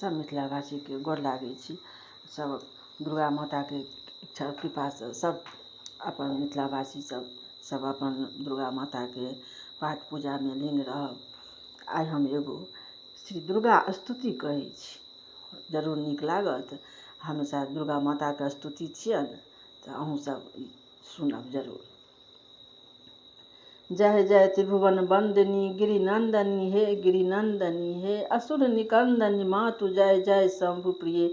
सब मिथिलावासी के गोर लागै छी। सब दुर्गा माता के इच्छा कृपा से सब अपन मिथिलावासी सब अपन दुर्गा माता के पाठ पूजा में लीन रहब। आइ हम एगो श्री दुर्गा स्तुति कहै छी, जरूर नीक लागत। हमेशा दुर्गा माता के स्तुति छियनि तऽ अहूँ सब सुनब जरूर। जय जय त्रिभुवन वंदनी गिरिनंदनी हे गिरिनंदनी हे असुर निकंदनी मातु जय जय शंभु प्रिय।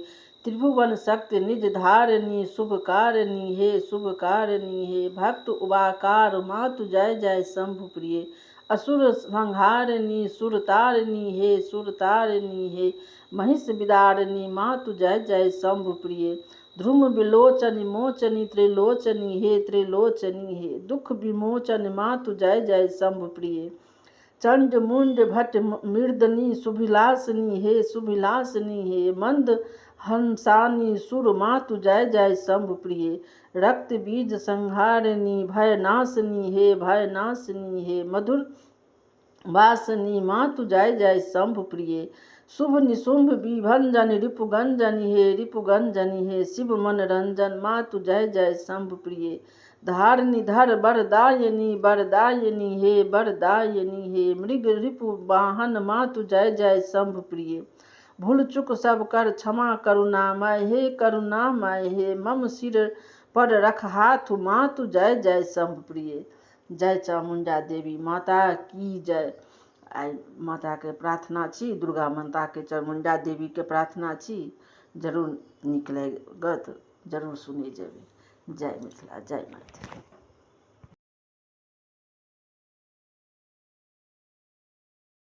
त्रिभुवन शक्ति निज धारिणी शुभकारिणी हे शुभकारिणी हे भक्त उबाकार मातु जय जय शंभु प्रिय। असुर संहारिणी सुरतारिणी हे सुरतारिणी हे महिष विदारिणी मातु जय जय शंभु प्रिय। ध्रुम विलोचनी मोचनी त्रिलोचनी हे त्रिलोचनी हे दुख विमोचन मातु जय जय शंभु प्रिय। चंड मुंड भट्ट मृदनी सुभिलासिनी हे सुभिलासिनी हे मंद हंसानी सुर मातु जय जय शंभु प्रिय। रक्त बीज संहारिणी भयनाशिनी हे भयनाशिनी हे मधुर वासनी मातु जय जय शंभु प्रिय। शुभ निशुंभ विभंजन रिपुगंजनी हे रिपुगंजनी हे शिव मनरंजन मातु जय जय शंभु प्रिय। धारिणी धर बरदायिनी बरदायिनी हे बरदायिनी हे मृग रिपु वाहन मातु जय जय शंभु प्रिय। भूल चुक सब कर क्षमा करुणामय हे करुणामय हे मम सिर पर रख हाथ मातु जय जय शंभु प्रिय। जय चामुंडा देवी माता की जय। आइ माता के प्रार्थना छी, दुर्गा माता के चामुंडा देवी के प्रार्थना छी, जरूर नीक लागत, जरूर सुनै जेबै। जय मिथिला जय मैथिली।